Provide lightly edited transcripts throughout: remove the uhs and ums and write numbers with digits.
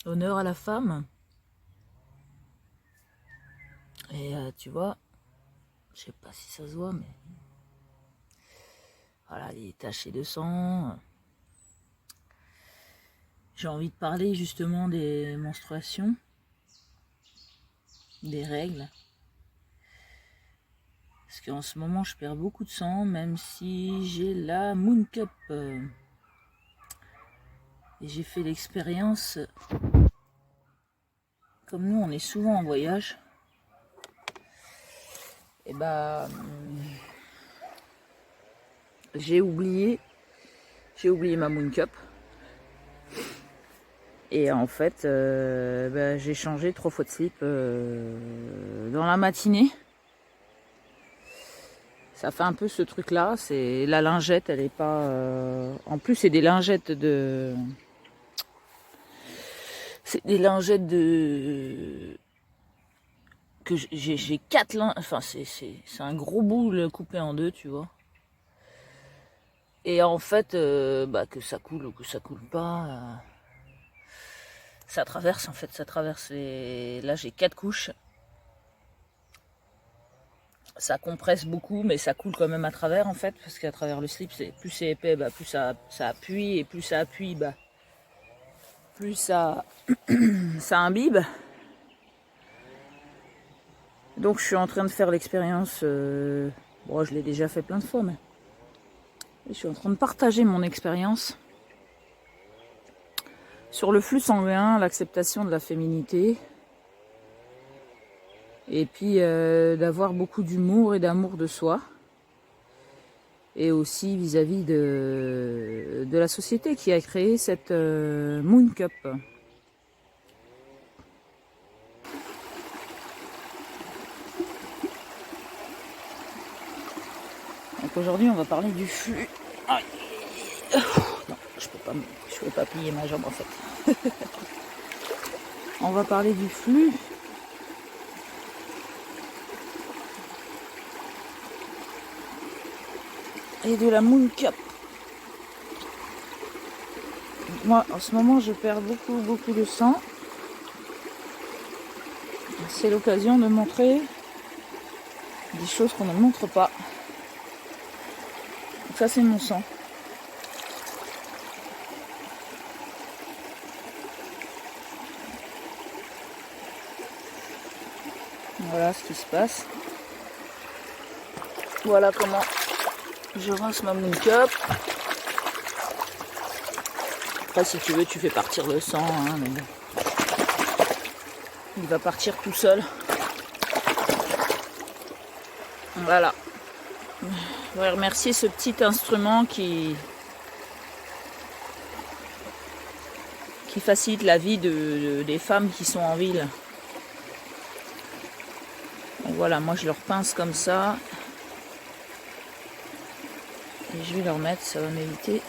Honneur à la femme. Et tu vois, je sais pas si ça se voit, mais voilà, les tachés de sang. J'ai envie de parler justement des menstruations, des règles. Parce qu'en ce moment, je perds beaucoup de sang, même si j'ai la Moon Cup. Et j'ai fait l'expérience, comme nous, on est souvent en voyage. Et bah, j'ai oublié ma Moon Cup. Et en fait, j'ai changé 3 fois de slip dans la matinée. Ça fait un peu ce truc-là. C'est la lingette, elle est pas. En plus, c'est des lingettes de. C'est des lingettes de. Que j'ai 4 lingettes. Enfin, c'est un gros boule coupé en deux, tu vois. Et en fait, que ça coule ou que ça coule pas. Ça traverse, en fait, ça traverse les. Là, j'ai 4 couches. Ça compresse beaucoup, mais ça coule quand même à travers, en fait, parce qu'à travers le slip, plus c'est épais, plus ça appuie, et plus ça appuie, plus ça, ça imbibe. Donc je suis en train de faire l'expérience, bon, je l'ai déjà fait plein de fois, mais je suis en train de partager mon expérience sur le flux sanguin, l'acceptation de la féminité, et puis d'avoir beaucoup d'humour et d'amour de soi. Et aussi vis-à-vis de la société qui a créé cette Moon Cup. Donc aujourd'hui on va parler du flux. Aïe. Non, je peux pas plier ma jambe en fait. On va parler du flux. Et de la Moon Cup. Moi en ce moment je perds beaucoup de sang. C'est l'occasion de montrer des choses qu'on ne montre pas. Donc ça c'est mon sang. Voilà ce qui se passe. Voilà comment je rince ma Moon Cup. Après si tu veux tu fais partir le sang, hein, mais bon. Il va partir tout seul. Voilà. Je voudrais remercier ce petit instrument qui facilite la vie des femmes qui sont en ville. Donc voilà, moi je leur pince comme ça. Et je vais leur mettre, ça va m'éviter.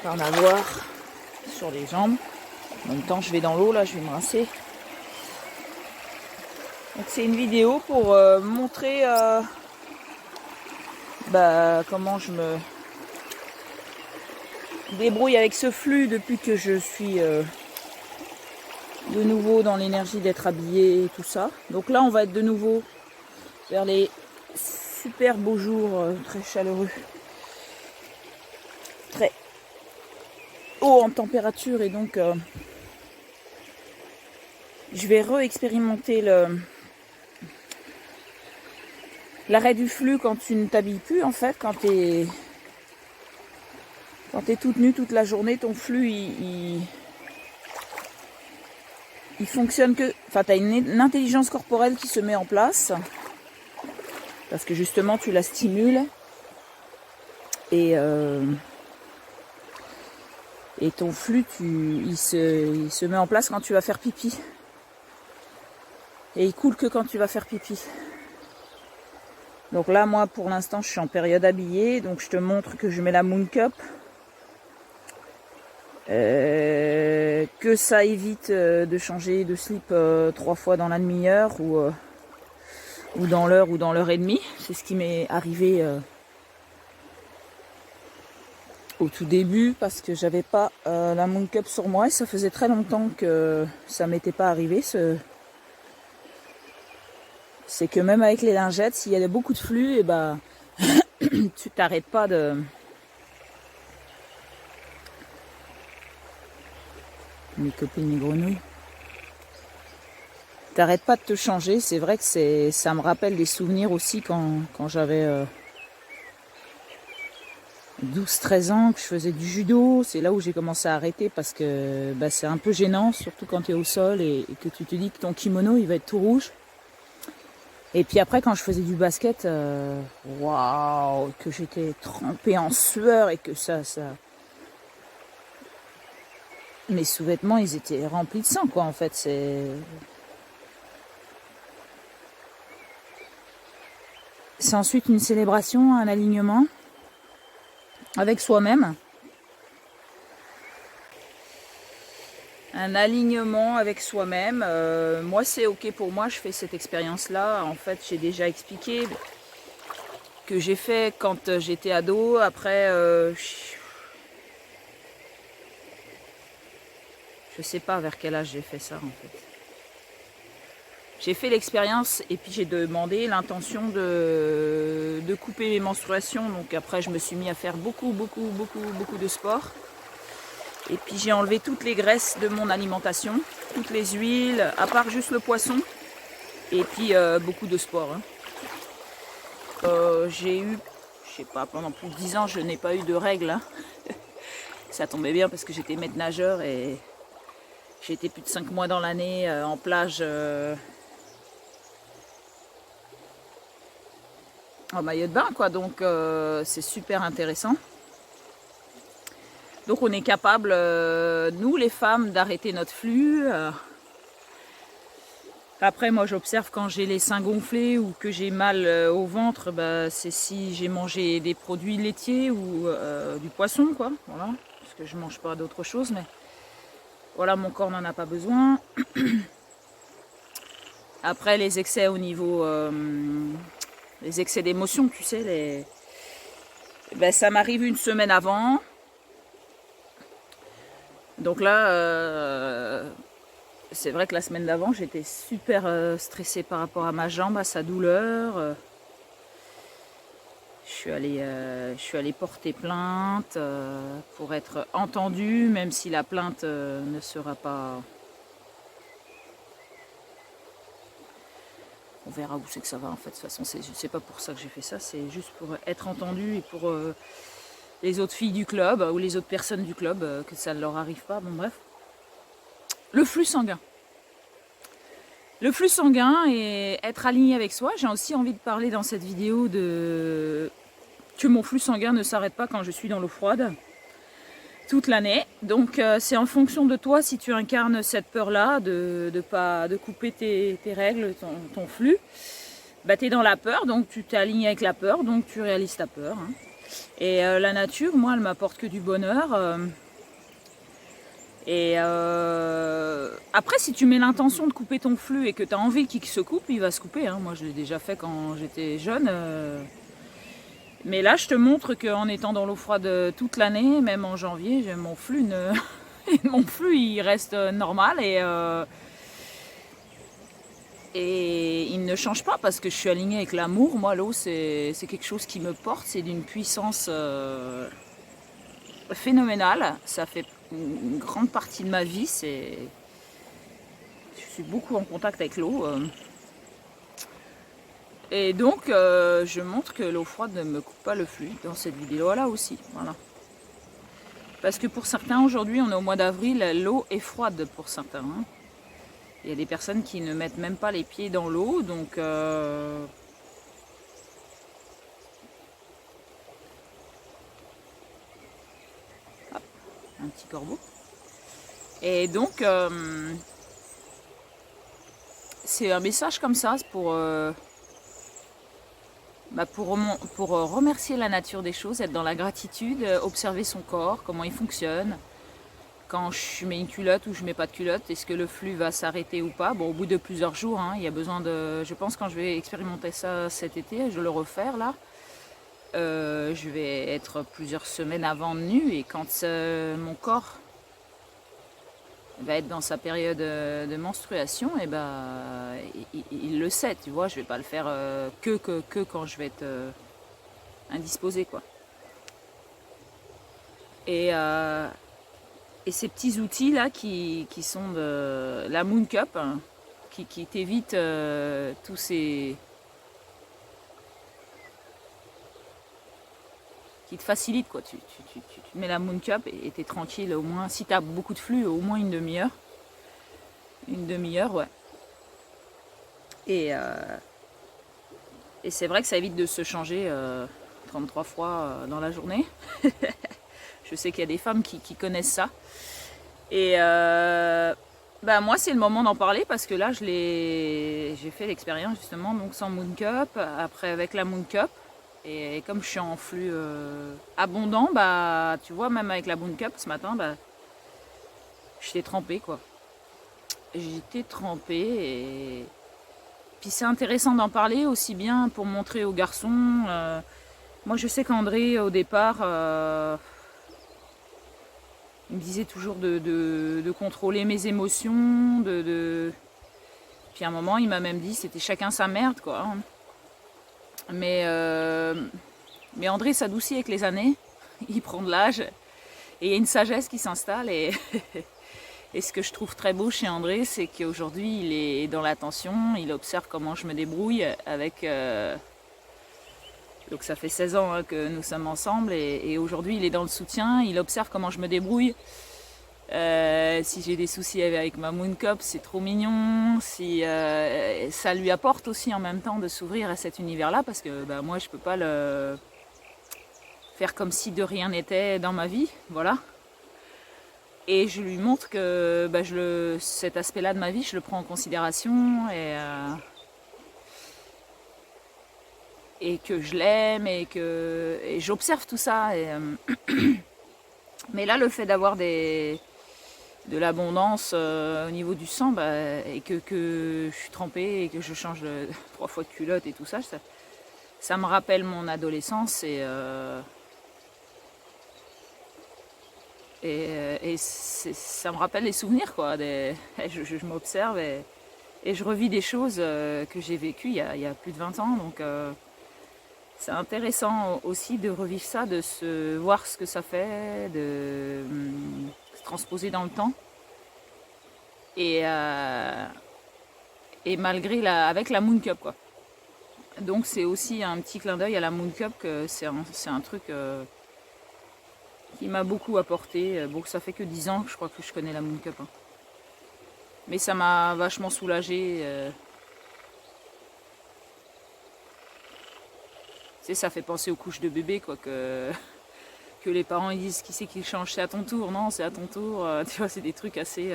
D'en avoir sur les jambes. En même temps, je vais dans l'eau, là, je vais me rincer. Donc c'est une vidéo pour montrer comment je me débrouille avec ce flux depuis que je suis de nouveau dans l'énergie d'être habillée et tout ça. Donc là, on va être de nouveau vers les super beaux jours très chaleureux, très haut en température, et donc je vais re-expérimenter l'arrêt du flux quand tu ne t'habilles plus, en fait, quand t'es toute nue toute la journée, ton flux il fonctionne que... Enfin, t'as une intelligence corporelle qui se met en place, parce que justement tu la stimules, et ton flux il se met en place quand tu vas faire pipi. Et il coule que quand tu vas faire pipi. Donc là, moi, pour l'instant, je suis en période habillée. Donc je te montre que je mets la Moon Cup. Que que ça évite de changer de slip 3 fois dans la demi-heure ou dans l'heure ou dans l'heure et demie. C'est ce qui m'est arrivé au tout début parce que j'avais pas la Moon Cup sur moi et ça faisait très longtemps que ça m'était pas arrivé. C'est que même avec les lingettes, s'il y a beaucoup de flux, et bah tu t'arrêtes pas de... Mes copines, mes grenouilles. T'arrêtes pas de te changer. C'est vrai que ça me rappelle des souvenirs aussi quand j'avais 12-13 ans, que je faisais du judo. C'est là où j'ai commencé à arrêter parce que bah, c'est un peu gênant, surtout quand tu es au sol et que tu te dis que ton kimono il va être tout rouge. Et puis après, quand je faisais du basket, waouh, que j'étais trempée en sueur et que ça... Mes sous-vêtements, ils étaient remplis de sang, quoi, en fait. C'est ensuite une célébration, un alignement avec soi-même. Un alignement avec soi-même. Moi, c'est ok pour moi. Je fais cette expérience-là. En fait, j'ai déjà expliqué que j'ai fait quand j'étais ado. Après, je sais pas vers quel âge j'ai fait ça, en fait. J'ai fait l'expérience et puis j'ai demandé l'intention de couper mes menstruations. Donc après, je me suis mis à faire beaucoup de sport. Et puis j'ai enlevé toutes les graisses de mon alimentation, toutes les huiles, à part juste le poisson. Et puis beaucoup de sport. J'ai eu, je sais pas, pendant plus de 10 ans, je n'ai pas eu de règles. Hein. Ça tombait bien parce que j'étais maître nageur et j'ai été plus de 5 mois dans l'année en plage en maillot de bain, quoi. Donc c'est super intéressant. Donc on est capable, nous les femmes, d'arrêter notre flux. Après, moi j'observe quand j'ai les seins gonflés ou que j'ai mal au ventre, bah, c'est si j'ai mangé des produits laitiers ou du poisson, quoi. Voilà, parce que je mange pas d'autre chose, mais voilà, mon corps n'en a pas besoin. Après, les excès au niveau, les excès d'émotion, tu sais, ben, ça m'arrive une semaine avant. Donc là, c'est vrai que la semaine d'avant, j'étais super stressée par rapport à ma jambe, à sa douleur. Je suis allée porter plainte pour être entendue, même si la plainte ne sera pas... On verra où c'est que ça va, en fait. De toute façon, c'est pas pour ça que j'ai fait ça, c'est juste pour être entendue et pour les autres filles du club ou les autres personnes du club, que ça ne leur arrive pas. Bon, bref. Le flux sanguin. Le flux sanguin et être aligné avec soi. J'ai aussi envie de parler dans cette vidéo que mon flux sanguin ne s'arrête pas quand je suis dans l'eau froide toute l'année. Donc c'est en fonction de toi si tu incarnes cette peur-là de couper tes règles, ton flux. Bah, tu es dans la peur, donc tu t'es aligné avec la peur, donc tu réalises ta peur. Hein. Et la nature, moi, elle m'apporte que du bonheur. Après, si tu mets l'intention de couper ton flux et que tu as envie qu'il se coupe, il va se couper. Hein. Moi, je l'ai déjà fait quand j'étais jeune. Mais là, je te montre qu'en étant dans l'eau froide toute l'année, même en janvier, mon flux, mon flux il reste normal et il ne change pas parce que je suis alignée avec l'amour. Moi, l'eau, c'est quelque chose qui me porte. C'est d'une puissance phénoménale. Ça fait une grande partie de ma vie. Je suis beaucoup en contact avec l'eau. Et donc, je montre que l'eau froide ne me coupe pas le flux dans cette vidéo-là aussi. Voilà. Parce que pour certains, aujourd'hui, on est au mois d'avril, l'eau est froide pour certains. Hein. Il y a des personnes qui ne mettent même pas les pieds dans l'eau, donc... Hop, un petit corbeau. Et donc, c'est un message comme ça, pour remercier la nature des choses, être dans la gratitude, observer son corps, comment il fonctionne, quand je mets une culotte ou je mets pas de culotte, est-ce que le flux va s'arrêter ou pas? Bon, au bout de plusieurs jours, hein, il y a besoin de... Je pense quand je vais expérimenter ça cet été, je vais le refaire là. Je vais être plusieurs semaines avant nu et quand mon corps va être dans sa période de menstruation, et ben il le sait, tu vois. Je vais pas le faire que quand je vais être indisposée, quoi. Et ces petits outils là qui sont de la Moon Cup, hein, qui t'évitent tous ces... qui te facilitent, quoi. Tu mets la Moon Cup et t'es tranquille, au moins, si t'as beaucoup de flux, au moins une demi-heure. Une demi-heure, ouais. Et c'est vrai que ça évite de se changer 33 fois dans la journée. Je sais qu'il y a des femmes qui connaissent ça. Et bah moi, c'est le moment d'en parler parce que là, j'ai fait l'expérience justement donc sans Moon Cup, après avec la Moon Cup. Et comme je suis en flux abondant, bah tu vois, même avec la Moon Cup ce matin, bah j'étais trempée, quoi. J'étais trempée et puis c'est intéressant d'en parler aussi bien pour montrer aux garçons. Moi, je sais qu'André, au départ, il me disait toujours de contrôler mes émotions, Puis à un moment, il m'a même dit c'était chacun sa merde, quoi. Mais André s'adoucit avec les années, il prend de l'âge, et il y a une sagesse qui s'installe. Et, et ce que je trouve très beau chez André, c'est qu'aujourd'hui, il est dans l'attention, il observe comment je me débrouille avec... donc ça fait 16 ans hein, que nous sommes ensemble, et aujourd'hui, il est dans le soutien, il observe comment je me débrouille. Si j'ai des soucis avec ma Moon Cup, c'est trop mignon. Si ça lui apporte aussi en même temps de s'ouvrir à cet univers-là, parce que bah, moi je peux pas le faire comme si de rien n'était dans ma vie, voilà. Et je lui montre que bah, cet aspect-là de ma vie, je le prends en considération et que je l'aime et j'observe tout ça. Mais là, le fait d'avoir de l'abondance au niveau du sang, bah, et que je suis trempée et que je change 3 fois de culotte et tout ça, ça me rappelle mon adolescence et ça me rappelle les souvenirs, quoi. Je m'observe et je revis des choses que j'ai vécues il y a plus de 20 ans, donc c'est intéressant aussi de revivre ça, de se voir ce que ça fait, de se transposer dans le temps. Et malgré avec la Moon Cup, quoi. Donc c'est aussi un petit clin d'œil à la Moon Cup, que c'est un truc qui m'a beaucoup apporté. Bon, ça fait que 10 ans que je crois que je connais la Moon Cup, hein. Mais ça m'a vachement soulagée. Tu sais, ça fait penser aux couches de bébé, quoi, que les parents ils disent qui c'est qui change, c'est à ton tour, non, c'est à ton tour. Tu vois, c'est des trucs assez...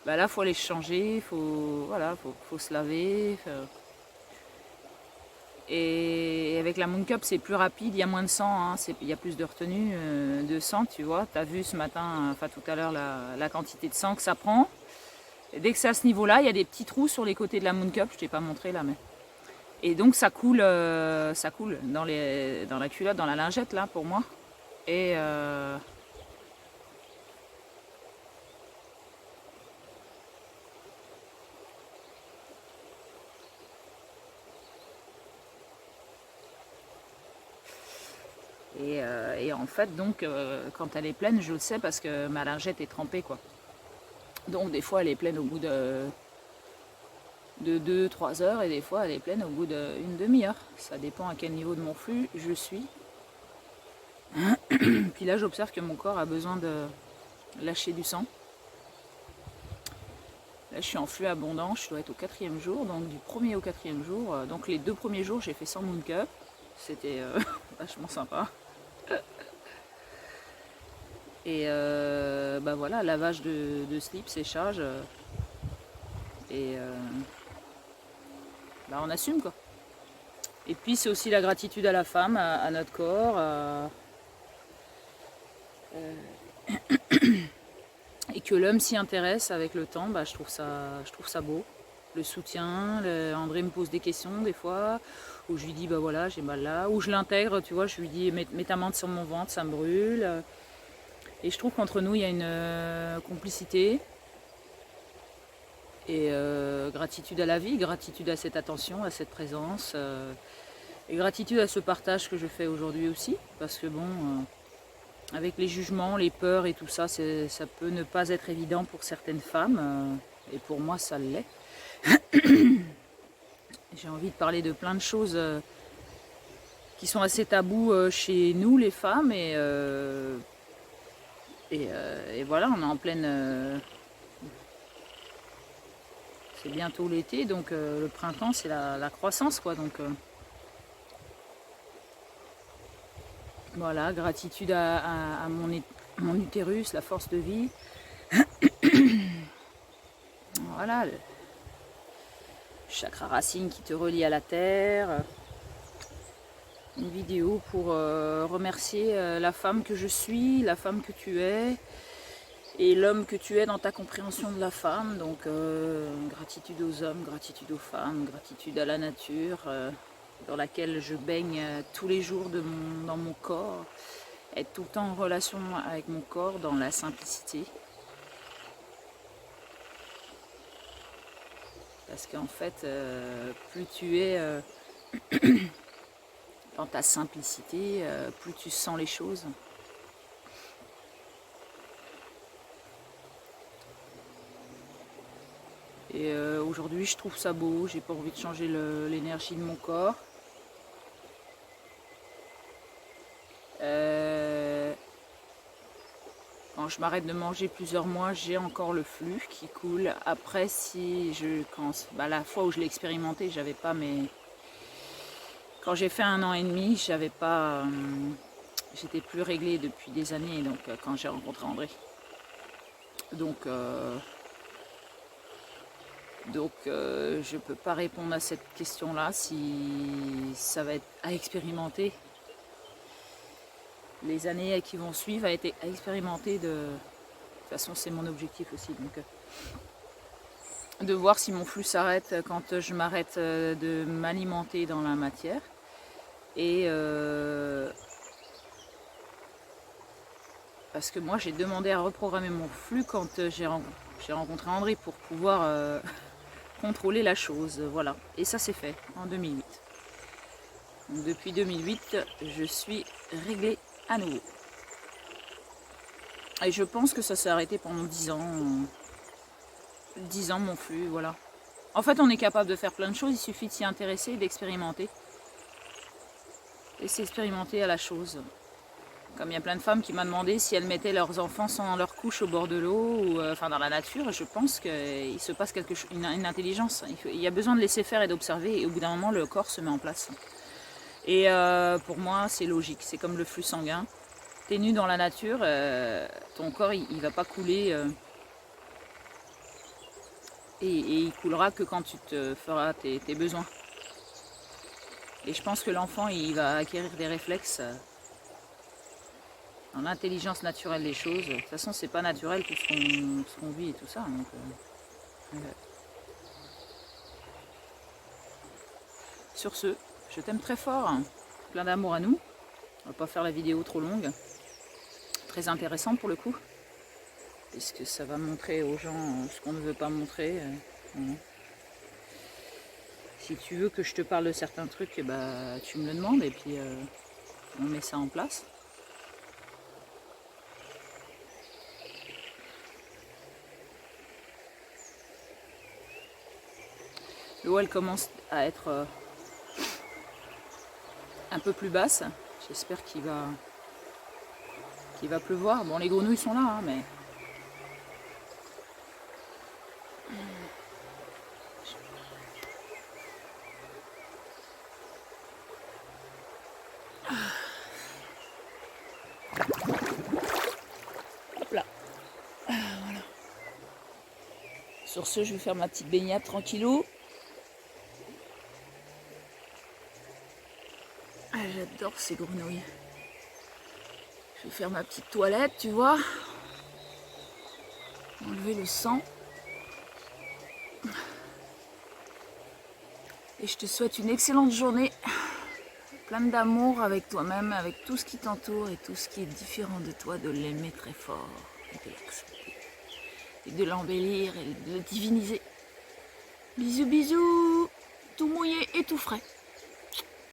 bah là, faut aller changer, faut se laver. Et avec la Moon Cup, c'est plus rapide, il y a moins de sang, hein, il y a plus de retenue de sang, tu vois. Tu as vu ce matin, enfin tout à l'heure, la quantité de sang que ça prend. Et dès que c'est à ce niveau-là, il y a des petits trous sur les côtés de la Moon Cup, je t'ai pas montré là, mais... Et donc ça coule dans la culotte, dans la lingette, là, pour moi. Et... Et en fait, donc, quand elle est pleine, je le sais parce que ma lingette est trempée, quoi. Donc, des fois, elle est pleine au bout de 2-3 heures et des fois, elle est pleine au bout d'une demi-heure. Ça dépend à quel niveau de mon flux je suis. Puis là, j'observe que mon corps a besoin de lâcher du sang. Là, je suis en flux abondant, je dois être au 4e jour, donc du 1er au 4e jour. Donc, les 2 premiers jours, j'ai fait sans Moon Cup. C'était vachement sympa. Et bah voilà, lavage de slip, séchage. Et bah on assume, quoi. Et puis c'est aussi la gratitude à la femme, à notre corps. que l'homme s'y intéresse avec le temps, bah, je trouve ça beau. Le soutien, André me pose des questions des fois, où je lui dis bah voilà j'ai mal là, ou je l'intègre, tu vois, je lui dis mets ta main sur mon ventre, ça me brûle. Et je trouve qu'entre nous il y a une complicité et gratitude à la vie, gratitude à cette attention, à cette présence, et gratitude à ce partage que je fais aujourd'hui aussi, parce que bon, avec les jugements, les peurs et tout ça, ça peut ne pas être évident pour certaines femmes, et pour moi ça l'est. J'ai envie de parler de plein de choses qui sont assez tabous chez nous les femmes, et voilà, on est en pleine... c'est bientôt l'été, donc le printemps c'est la croissance quoi, donc voilà, gratitude à mon utérus, la force de vie. Voilà, le chakra racine qui te relie à la terre. Une vidéo pour remercier la femme que je suis, la femme que tu es, et l'homme que tu es dans ta compréhension de la femme. Donc gratitude aux hommes, gratitude aux femmes, gratitude à la nature dans laquelle je baigne tous les jours dans mon corps. Être tout le temps en relation avec mon corps dans la simplicité. Parce qu'en fait, plus tu es dans ta simplicité, plus tu sens les choses. Et aujourd'hui, je trouve ça beau, j'ai pas envie de changer l'énergie de mon corps. Quand je m'arrête de manger plusieurs mois, j'ai encore le flux qui coule. Après, la fois où je l'ai expérimenté, j'avais pas mes... Quand j'ai fait 1 an et demi, j'avais pas... j'étais plus réglée depuis des années, donc quand j'ai rencontré André. Donc je peux pas répondre à cette question-là si ça va être à expérimenter. Les années qui vont suivre a été à expérimenter de toute façon c'est mon objectif aussi, donc de voir si mon flux s'arrête quand je m'arrête de m'alimenter dans la matière, et parce que moi j'ai demandé à reprogrammer mon flux quand j'ai rencontré André pour pouvoir contrôler la chose, voilà, et ça c'est fait en 2008. Donc depuis 2008 je suis réglée à nouveau. Et je pense que ça s'est arrêté pendant 10 ans. 10 ans mon flux, voilà. En fait, on est capable de faire plein de choses, il suffit de s'y intéresser et d'expérimenter. Et s'expérimenter à la chose. Comme il y a plein de femmes qui m'ont demandé si elles mettaient leurs enfants sans leur couche au bord de l'eau, ou enfin dans la nature, je pense qu'il se passe quelque chose, une intelligence. Il y a besoin de laisser faire et d'observer, et au bout d'un moment, le corps se met en place. Et pour moi, c'est logique, c'est comme le flux sanguin. T'es nu dans la nature, ton corps il va pas couler et il coulera que quand tu te feras tes besoins. Et je pense que l'enfant il va acquérir des réflexes dans l'intelligence naturelle des choses. De toute façon c'est pas naturel tout ce qu'on vit et tout ça. Donc, sur ce, je t'aime très fort, plein d'amour à nous. On va pas faire la vidéo trop longue. Très intéressant pour le coup, puisque ça va montrer aux gens ce qu'on ne veut pas montrer. Si tu veux que je te parle de certains trucs, bah, tu me le demandes et puis on met ça en place. L'eau elle commence à être un peu plus basse. J'espère qu'il va pleuvoir. Bon, les grenouilles sont là, hein, mais... Hop là. Voilà. Sur ce, je vais faire ma petite baignade tranquillou. Ah, j'adore ces grenouilles. Je vais faire ma petite toilette, tu vois. enlever le sang. Et je te souhaite une excellente journée, pleine d'amour avec toi-même, avec tout ce qui t'entoure et tout ce qui est différent de toi, de l'aimer très fort et de l'accepter. Et de l'embellir et de le diviniser. Bisous bisous, tout mouillé et tout frais.